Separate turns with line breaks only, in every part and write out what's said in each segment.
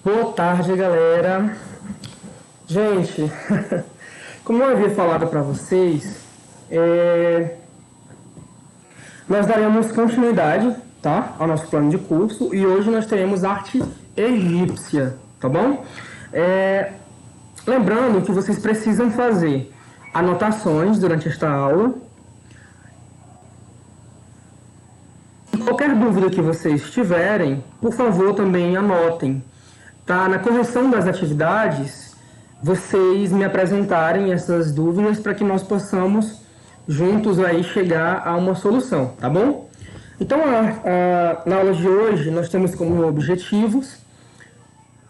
Boa tarde, galera. Gente, como eu havia falado para vocês, nós daremos continuidade, tá, ao nosso plano de curso e hoje nós teremos arte egípcia, tá bom? Lembrando que vocês precisam fazer anotações durante esta aula. Qualquer dúvida que vocês tiverem, por favor, também anotem. Tá? Na correção das atividades, vocês me apresentarem essas dúvidas para que nós possamos juntos aí chegar a uma solução, tá bom? Então, na aula de hoje, nós temos como objetivos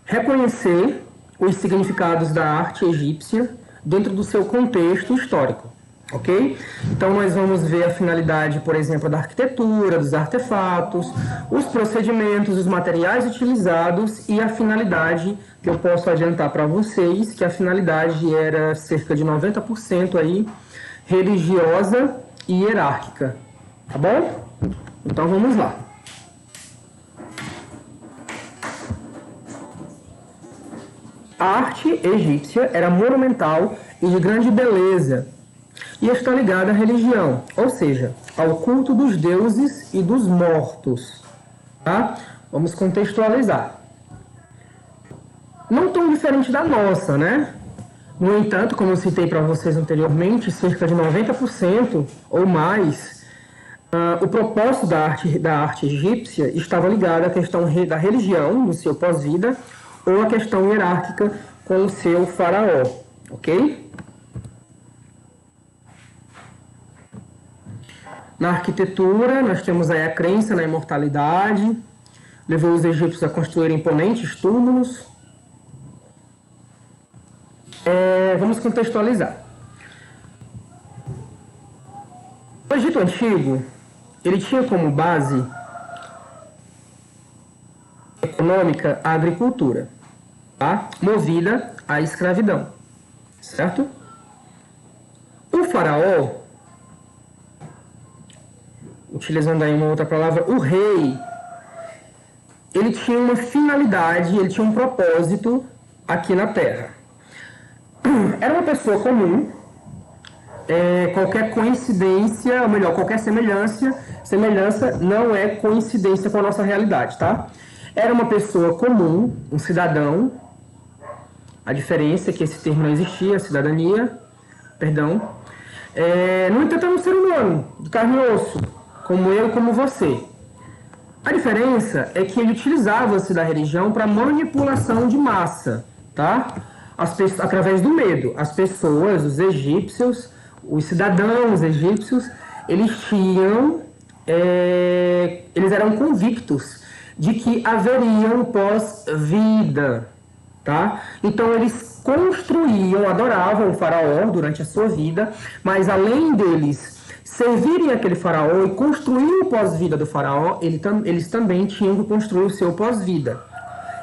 reconhecer os significados da arte egípcia dentro do seu contexto histórico, ok? Então, nós vamos ver a finalidade, por exemplo, da arquitetura, dos artefatos, os procedimentos, os materiais utilizados e a finalidade, que eu posso adiantar para vocês, que a finalidade era cerca de 90% aí, religiosa e hierárquica, tá bom? Então, vamos lá. A arte egípcia era monumental e de grande beleza, e está ligada à religião, ou seja, ao culto dos deuses e dos mortos. Tá? Vamos contextualizar. Não tão diferente da nossa, né? No entanto, como eu citei para vocês anteriormente, cerca de 90% ou mais, o propósito da arte egípcia estava ligado à questão da religião, no seu pós-vida, ou à questão hierárquica com o seu faraó, ok? Na arquitetura, nós temos aí a crença na imortalidade, levou os egípcios a construir imponentes túmulos. Vamos contextualizar. O Egito Antigo, ele tinha como base econômica a agricultura, tá? Movida à escravidão, certo? O faraó, utilizando aí uma outra palavra, o rei, ele tinha uma finalidade, ele tinha um propósito aqui na Terra. Era uma pessoa comum, qualquer coincidência, ou melhor, qualquer semelhança não é coincidência com a nossa realidade, tá? Era uma pessoa comum, um cidadão, a diferença é que esse termo não existia, cidadania, perdão. No entanto, era um ser humano, de carne e osso, como eu, como você. A diferença é que ele utilizava-se da religião para manipulação de massa, tá? Através do medo. As pessoas, os egípcios, os cidadãos egípcios, eles eram convictos de que haveria um pós-vida, tá? Então eles construíam, adoravam o faraó durante a sua vida, mas além deles servirem aquele faraó e construir o pós-vida do faraó, eles também tinham que construir o seu pós-vida.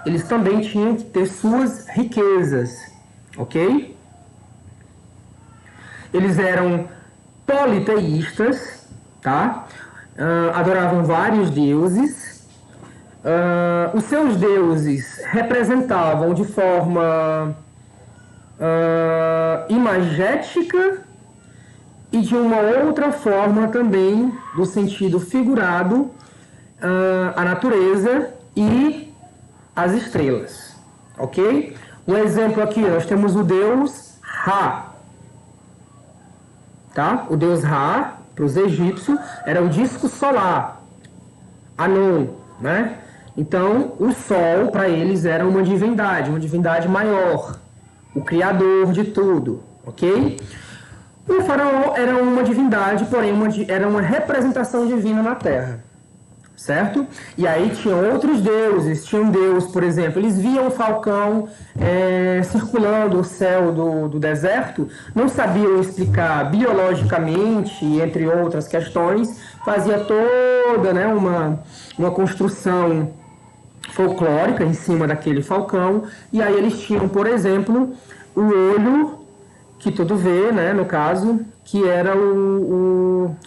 Eles também tinham que ter suas riquezas, ok? Eles eram politeístas, tá? Adoravam vários deuses. Os seus deuses representavam de forma imagética e de uma outra forma também, do sentido figurado, a natureza e as estrelas, ok? Um exemplo aqui, nós temos o deus Ra, tá? O deus Ra, para os egípcios, era o disco solar, Anon, né? Então, o sol, para eles, era uma divindade maior, o criador de tudo, ok? O faraó era uma divindade, porém era uma representação divina na Terra, certo? E aí tinham outros deuses, tinha um deus, por exemplo, eles viam o falcão circulando o céu do deserto, não sabiam explicar biologicamente, entre outras questões, fazia toda, né, uma construção folclórica em cima daquele falcão, e aí eles tinham, por exemplo, o olho que tudo vê, né, no caso, que era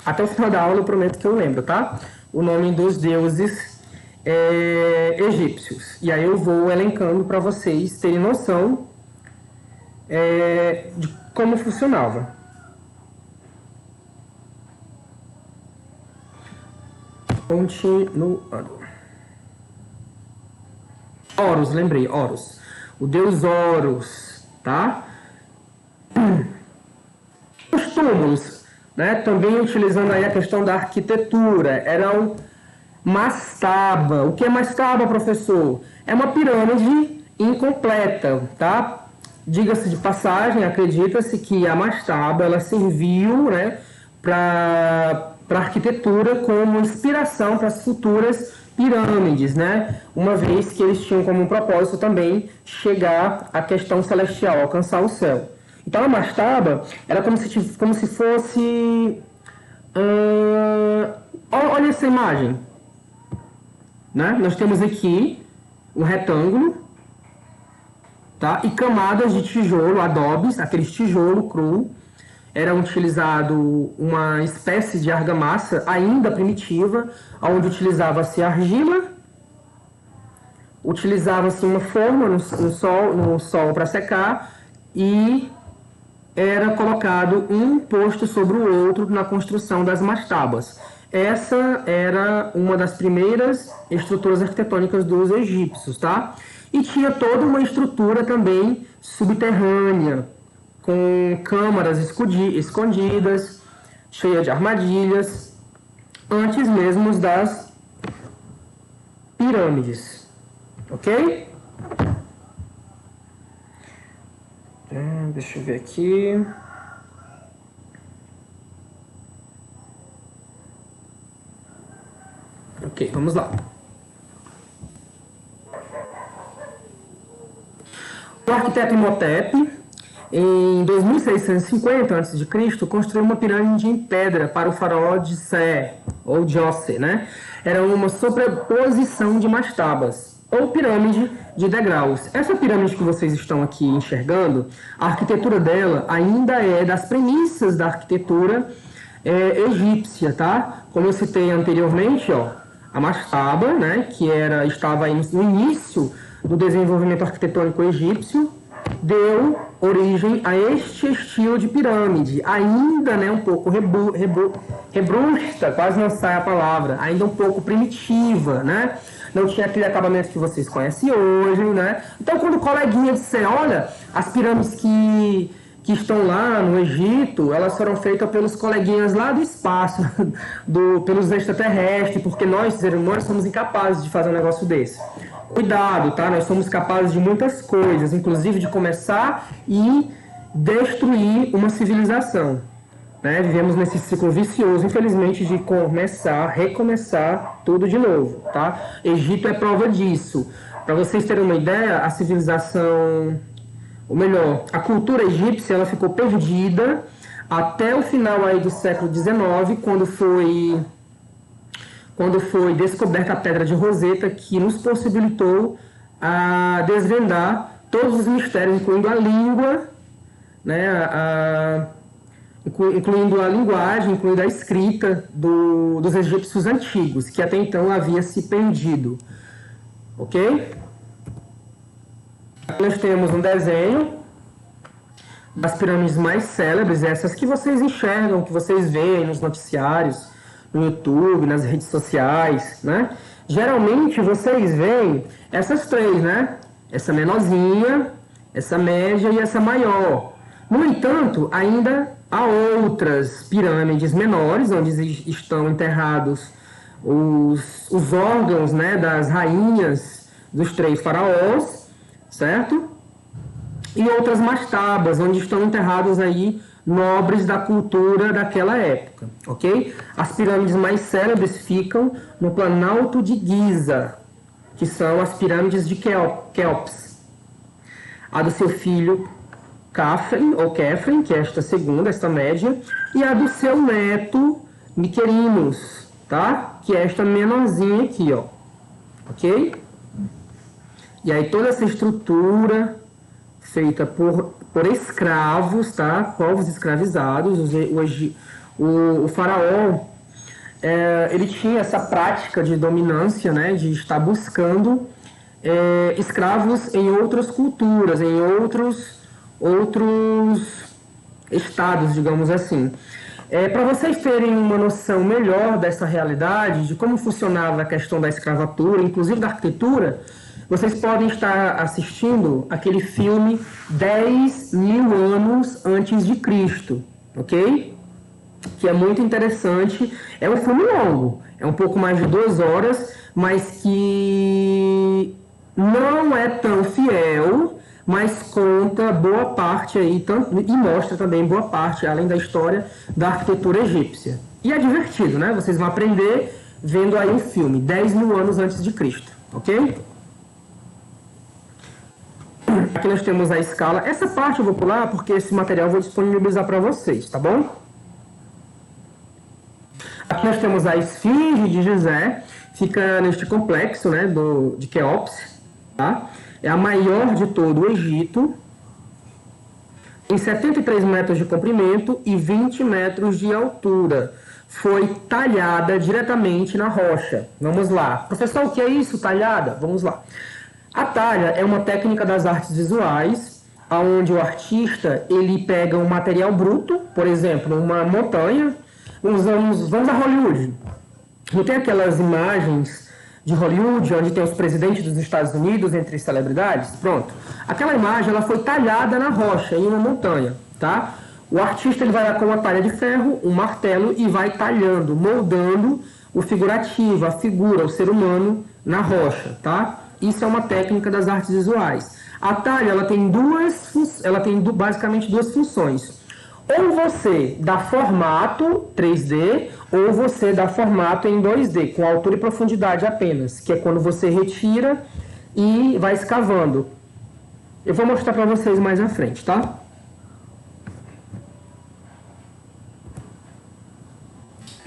até o final da aula eu prometo que eu lembro, tá? O nome dos deuses egípcios. E aí eu vou elencando para vocês terem noção de como funcionava. Continuando. Horus, lembrei, Horus. O deus Horus, tá? Os túmulos, né? Também utilizando aí a questão da arquitetura, eram mastaba. O que é mastaba, professor? É uma pirâmide incompleta, tá? Diga-se de passagem, acredita-se que a mastaba ela serviu, né, para a arquitetura como inspiração para as futuras pirâmides, né? Uma vez que eles tinham como propósito também chegar à questão celestial, alcançar o céu. Então a mastaba era como se fosse... olha essa imagem. Né? Nós temos aqui um retângulo, tá? E camadas de tijolo, adobes, aqueles tijolo cru. Era utilizado uma espécie de argamassa ainda primitiva, onde utilizava-se argila, utilizava-se uma forma no sol para secar e era colocado um posto sobre o outro na construção das mastabas. Essa era uma das primeiras estruturas arquitetônicas dos egípcios, tá? E tinha toda uma estrutura também subterrânea, com câmaras escondidas, cheia de armadilhas, antes mesmo das pirâmides, ok? Deixa eu ver aqui. Ok, vamos lá. O arquiteto Imhotep, em 2650 a.C., construiu uma pirâmide em pedra para o faraó de Sé, ou Djoser, né? Era uma sobreposição de mastabas, ou pirâmide de degraus. Essa pirâmide que vocês estão aqui enxergando, a arquitetura dela ainda é das premissas da arquitetura egípcia, tá? Como eu citei anteriormente, ó, a mastaba, né, que estava aí no início do desenvolvimento arquitetônico egípcio, deu origem a este estilo de pirâmide, ainda, né, um pouco rebrusta, quase não sai a palavra, ainda um pouco primitiva, né? Não tinha aquele acabamento que vocês conhecem hoje, né? Então, quando o coleguinha disser, olha, as pirâmides que estão lá no Egito, elas foram feitas pelos coleguinhas lá do espaço, pelos extraterrestres, porque nós, seres humanos, somos incapazes de fazer um negócio desse. Cuidado, tá? Nós somos capazes de muitas coisas, inclusive de começar e destruir uma civilização. Né? Vivemos nesse ciclo vicioso, infelizmente, de recomeçar tudo de novo, tá? Egito é prova disso. Para vocês terem uma ideia, a civilização, ou melhor, a cultura egípcia, ela ficou perdida até o final aí do século XIX, quando foi descoberta a pedra de Roseta, que nos possibilitou desvendar todos os mistérios, incluindo a língua, né, incluindo a linguagem, incluindo a escrita dos egípcios antigos, que até então havia se perdido. Ok? Nós temos um desenho das pirâmides mais célebres, essas que vocês enxergam, que vocês veem nos noticiários, no YouTube, nas redes sociais, né? Geralmente vocês veem essas três, né? Essa menorzinha, essa média e essa maior. No entanto, ainda há outras pirâmides menores, onde estão enterrados os órgãos, né, das rainhas dos 3 faraós, certo? E outras mastabas, onde estão enterrados aí nobres da cultura daquela época, ok? As pirâmides mais célebres ficam no Planalto de Giza, que são as pirâmides de Quéops. A do seu filho Khafre, ou Khafre, que é esta segunda, esta média, e a do seu neto Miquerinos, tá? Que é esta menorzinha aqui, ó, ok? E aí toda essa estrutura feita por escravos, tá? Povos escravizados. O faraó, ele tinha essa prática de dominância, né, de estar buscando escravos em outras culturas, em outros estados, digamos assim. Para vocês terem uma noção melhor dessa realidade, de como funcionava a questão da escravatura, inclusive da arquitetura, vocês podem estar assistindo aquele filme 10.000 anos antes de Cristo, ok? Que é muito interessante. É um filme longo, é um pouco mais de 2 horas, mas que não é tão fiel, mas conta boa parte aí, e mostra também boa parte, além da história, da arquitetura egípcia. E é divertido, né? Vocês vão aprender vendo aí um filme, 10.000 anos antes de Cristo, ok? Aqui nós temos a escala. Essa parte eu vou pular porque esse material eu vou disponibilizar para vocês, tá bom? Aqui nós temos a esfinge de Gizé, fica neste complexo, né, de Quéops, tá? É a maior de todo o Egito, tem 73 metros de comprimento e 20 metros de altura. Foi talhada diretamente na rocha. Vamos lá. Professor, o que é isso, talhada? Vamos lá. A talha é uma técnica das artes visuais, onde o artista ele pega um material bruto, por exemplo, uma montanha. Vamos a Hollywood. Não tem aquelas imagens de Hollywood, onde tem os presidentes dos Estados Unidos entre celebridades? Pronto. Aquela imagem ela foi talhada na rocha, em uma montanha, tá? O artista ele vai lá com uma talha de ferro, um martelo e vai talhando, moldando o figurativo, a figura, o ser humano na rocha, tá? Isso é uma técnica das artes visuais. A talha ela tem basicamente duas funções. Ou você dá formato 3D, ou você dá formato em 2D, com altura e profundidade apenas, que é quando você retira e vai escavando. Eu vou mostrar para vocês mais à frente, tá?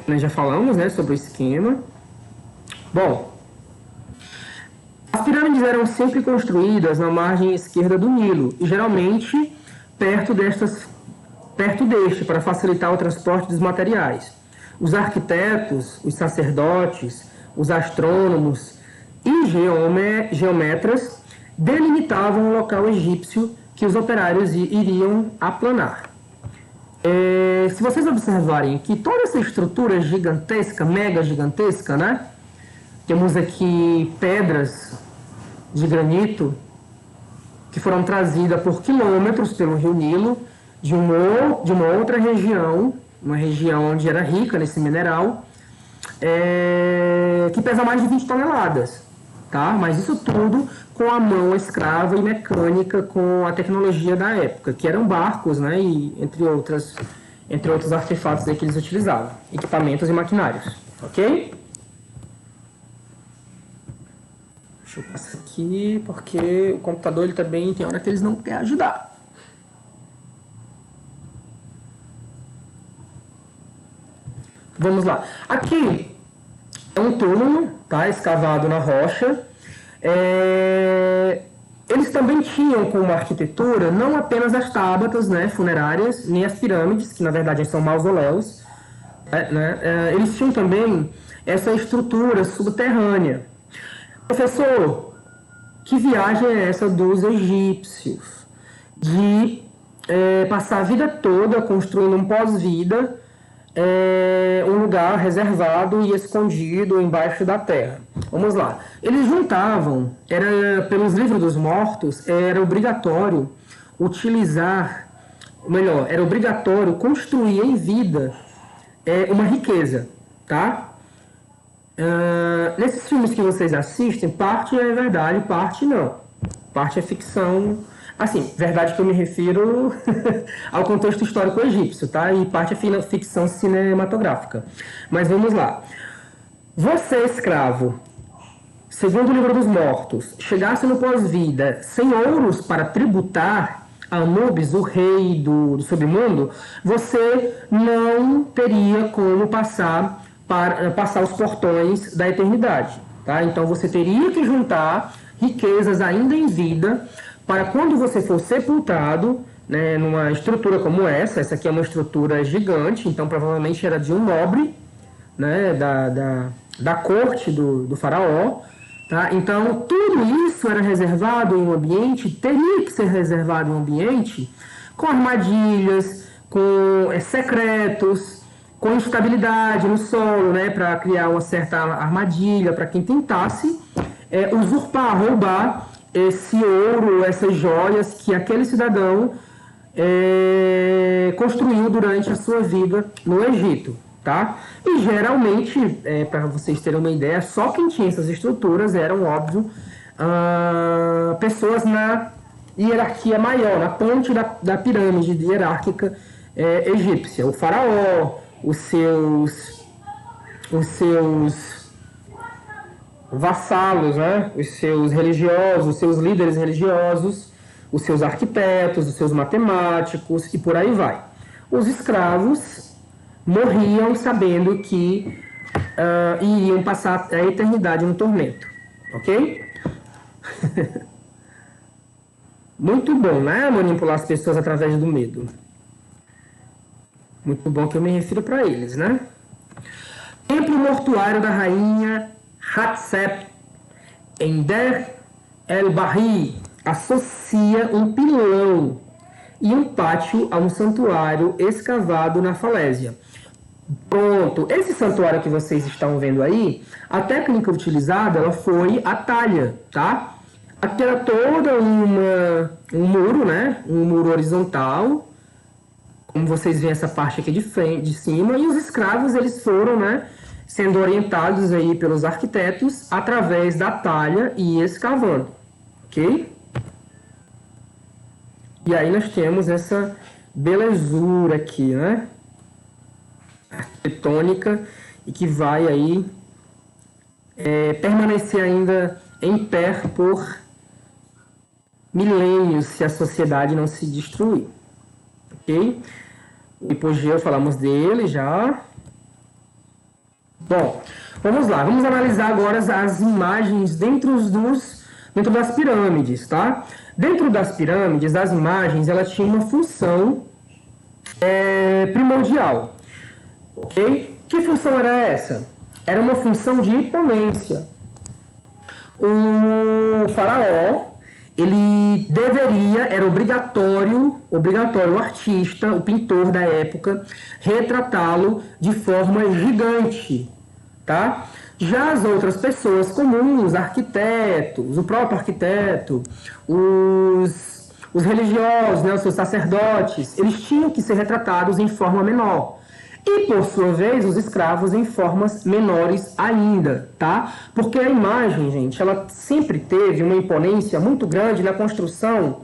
Nós já falamos, né, sobre o esquema. Bom, as pirâmides eram sempre construídas na margem esquerda do Nilo, e geralmente perto deste, para facilitar o transporte dos materiais. Os arquitetos, os sacerdotes, os astrônomos e geometras delimitavam o local egípcio que os operários iriam aplanar. Se vocês observarem que toda essa estrutura gigantesca, mega gigantesca, né? Temos aqui pedras de granito que foram trazidas por quilômetros pelo rio Nilo, de uma outra região, uma região onde era rica nesse mineral, que pesa mais de 20 toneladas, tá? Mas isso tudo com a mão escrava e mecânica, com a tecnologia da época, que eram barcos, né? E entre outros artefatos aí que eles utilizavam, equipamentos e maquinários, ok? Deixa eu passar aqui, porque o computador ele também tem hora que eles não querem ajudar. Vamos lá. Aqui é um túmulo, tá? Escavado na rocha. Eles também tinham como arquitetura não apenas as tábuas, né, funerárias, nem as pirâmides, que na verdade são mausoléus, né? Eles tinham também essa estrutura subterrânea. Professor, que viagem é essa dos egípcios? De passar a vida toda construindo um pós-vida, um lugar reservado e escondido embaixo da terra. Vamos lá. Eles juntavam, pelos livros dos mortos, era obrigatório era obrigatório construir em vida uma riqueza, tá? Nesses filmes que vocês assistem, parte é verdade, parte não. Parte é ficção. Assim, verdade que eu me refiro ao contexto histórico egípcio, tá? E parte é ficção cinematográfica. Mas vamos lá. Você, escravo, segundo o livro dos mortos, chegasse no pós-vida sem ouros para tributar a Anubis, o rei do submundo, você não teria como passar os portões da eternidade, tá? Então você teria que juntar riquezas ainda em vida para quando você for sepultado, né, numa estrutura como essa aqui é uma estrutura gigante, então provavelmente era de um nobre, né, da corte do faraó. Tá? Então, tudo isso era reservado em um ambiente, teria que ser reservado em um ambiente com armadilhas, com secretos, com instabilidade no solo, né, para criar uma certa armadilha para quem tentasse usurpar, roubar esse ouro, essas joias que aquele cidadão construiu durante a sua vida no Egito. Tá? E geralmente, para vocês terem uma ideia, só quem tinha essas estruturas eram, óbvio, pessoas na hierarquia maior, na ponte da pirâmide hierárquica egípcia. O faraó, os seus vassalos, né? Os seus religiosos, os seus líderes religiosos, os seus arquitetos, os seus matemáticos e por aí vai. Os escravos morriam sabendo que iriam passar a eternidade no tormento, ok? Muito bom, né? Manipular as pessoas através do medo. Muito bom que eu me refiro para eles, né? Templo mortuário da rainha Hatshep em Der el-Bahri associa um pilão e um pátio a um santuário escavado na falésia. Pronto, esse santuário que vocês estão vendo aí, a técnica utilizada ela foi a talha, tá? Aqui era toda um muro, né? Um muro horizontal, como vocês veem essa parte aqui de frente, de cima, e os escravos eles foram, né, sendo orientados aí pelos arquitetos através da talha e escavando, ok? E aí nós temos essa belezura aqui, né? Arquitetônica e que vai aí permanecer ainda em pé por milênios se a sociedade não se destruir, ok? O hipogeu falamos dele já. Bom, vamos lá, vamos analisar agora as imagens dentro das pirâmides, tá? Dentro das pirâmides, as imagens elas tinham uma função primordial. Ok? Que função era essa? Era uma função de imponência. O faraó, ele era obrigatório o artista, o pintor da época, retratá-lo de forma gigante, tá? Já as outras pessoas comuns, arquitetos, o próprio arquiteto, os religiosos, né, os seus sacerdotes, eles tinham que ser retratados em forma menor. E, por sua vez, os escravos em formas menores ainda, tá? Porque a imagem, gente, ela sempre teve uma imponência muito grande na construção,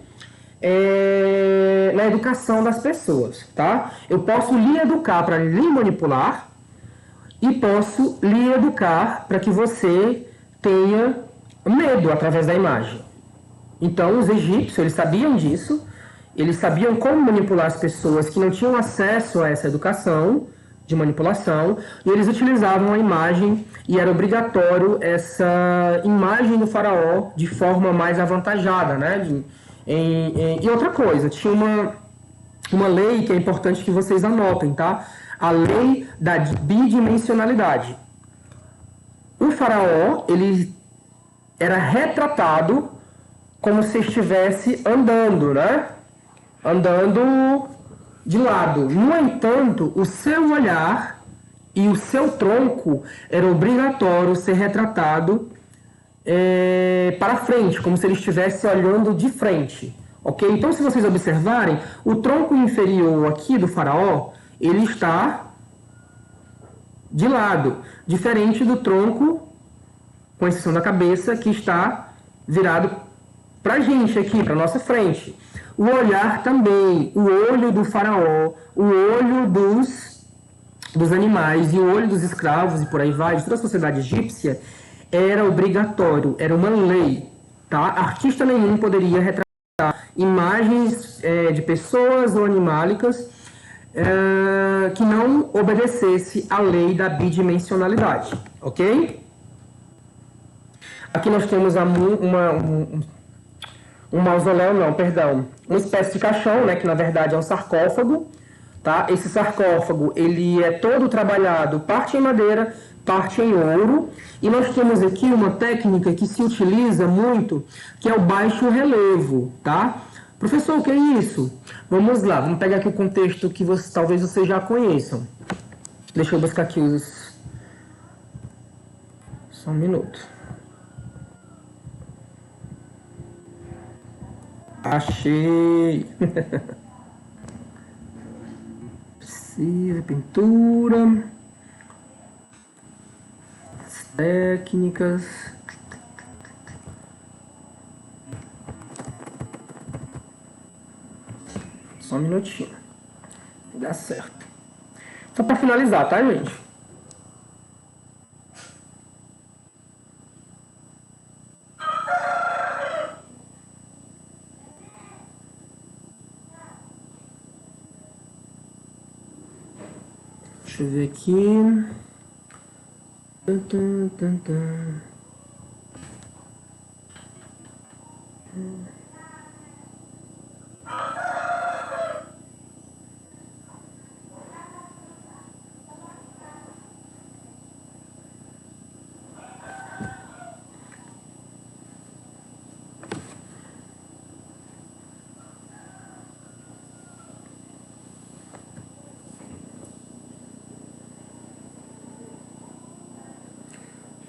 na educação das pessoas, tá? Eu posso lhe educar para lhe manipular e posso lhe educar para que você tenha medo através da imagem. Então, os egípcios, eles sabiam disso, eles sabiam como manipular as pessoas que não tinham acesso a essa educação de manipulação, e eles utilizavam a imagem, e era obrigatório essa imagem do faraó de forma mais avantajada, né? E outra coisa, tinha uma lei que é importante que vocês anotem, tá? A lei da bidimensionalidade. O faraó, ele era retratado como se estivesse andando, né? Andando de lado. No entanto, o seu olhar e o seu tronco era obrigatório ser retratado para frente, como se ele estivesse olhando de frente, ok? Então, se vocês observarem, o tronco inferior aqui do faraó, ele está de lado, diferente do tronco, com exceção da cabeça, que está virado para a gente aqui, para nossa frente. O olhar também, o olho do faraó, o olho dos animais e o olho dos escravos e por aí vai, de toda a sociedade egípcia, era obrigatório, era uma lei, tá? Artista nenhum poderia retratar imagens de pessoas ou animálicas que não obedecesse à lei da bidimensionalidade, ok? Aqui nós temos um mausoléu, não, perdão, uma espécie de caixão, né, que na verdade é um sarcófago, tá? Esse sarcófago, ele é todo trabalhado, parte em madeira, parte em ouro. E nós temos aqui uma técnica que se utiliza muito, que é o baixo relevo, tá? Professor, o que é isso? Vamos lá, vamos pegar aqui o contexto que talvez vocês já conheçam. Deixa eu buscar aqui os... Só um minuto. Achei! Precisa, pintura... Técnicas... Só um minutinho. Dá certo. Só para finalizar, tá, gente? Deixa eu ver aqui.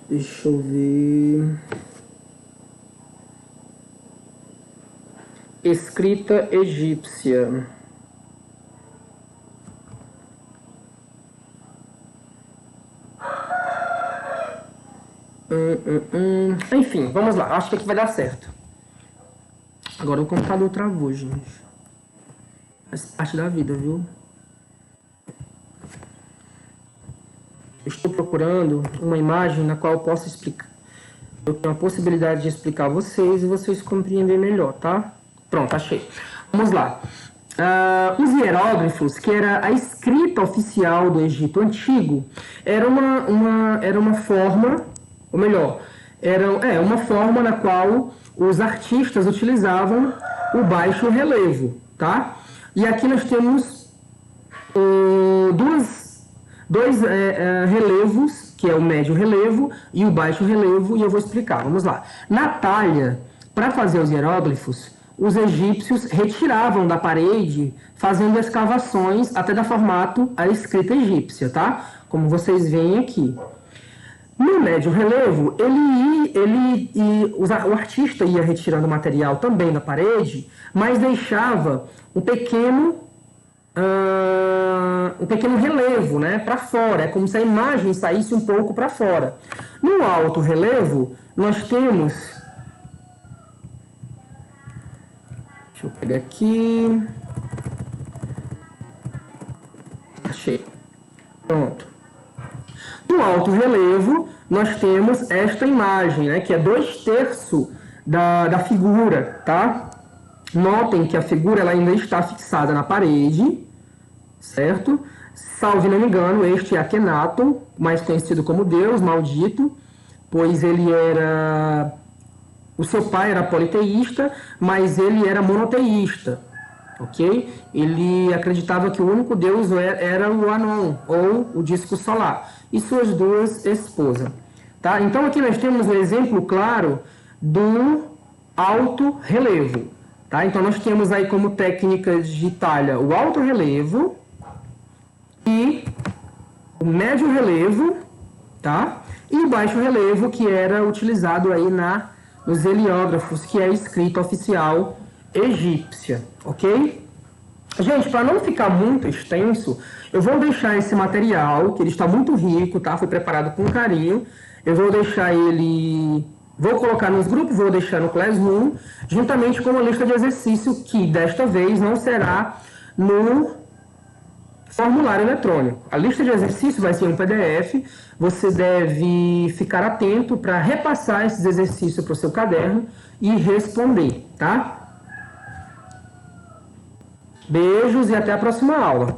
Deixa eu ver. Escrita egípcia. Enfim, vamos lá. Acho que aqui vai dar certo. Agora o computador travou, gente. Faz parte da vida, viu? Estou procurando uma imagem na qual eu possa explicar. Eu tenho a possibilidade de explicar a vocês e vocês compreender melhor, tá? Pronto, achei. Vamos lá. Os hieróglifos, que era a escrita oficial do Egito Antigo, era uma forma, ou melhor, uma forma na qual os artistas utilizavam o baixo relevo, tá? E aqui nós temos dois relevos, que é o médio relevo e o baixo relevo, e eu vou explicar. Vamos lá. Na talha, para fazer os hieróglifos, os egípcios retiravam da parede, fazendo escavações até dar formato à escrita egípcia, tá? Como vocês veem aqui. No médio relevo, o artista ia retirando material também da parede, mas deixava um pequeno relevo, né, para fora. É como se a imagem saísse um pouco para fora. No alto relevo, nós temos... Deixa eu pegar aqui... Achei. Pronto. No alto relevo, nós temos esta imagem, né, que é 2/3 da figura, tá? Notem que a figura ela ainda está fixada na parede, certo? Salvo não me engano, este é Akhenaton, mais conhecido como Deus maldito, pois ele era... O seu pai era politeísta, mas ele era monoteísta, ok? Ele acreditava que o único Deus era o Anon, ou o disco solar, e suas duas esposas, tá? Então aqui nós temos um exemplo claro do alto relevo, tá? Então nós temos aí como técnicas de talha o alto relevo e o médio relevo, tá? E o baixo relevo, que era utilizado aí nos heliógrafos, que é a escrita oficial egípcia, ok? Gente, para não ficar muito extenso, eu vou deixar esse material, que ele está muito rico, tá? Foi preparado com carinho. Eu vou deixar ele... Vou colocar nos grupos, vou deixar no Classroom, juntamente com uma lista de exercício que, desta vez, não será no formulário eletrônico. A lista de exercício vai ser um PDF. Você deve ficar atento para repassar esses exercícios para o seu caderno e responder, tá? Beijos e até a próxima aula.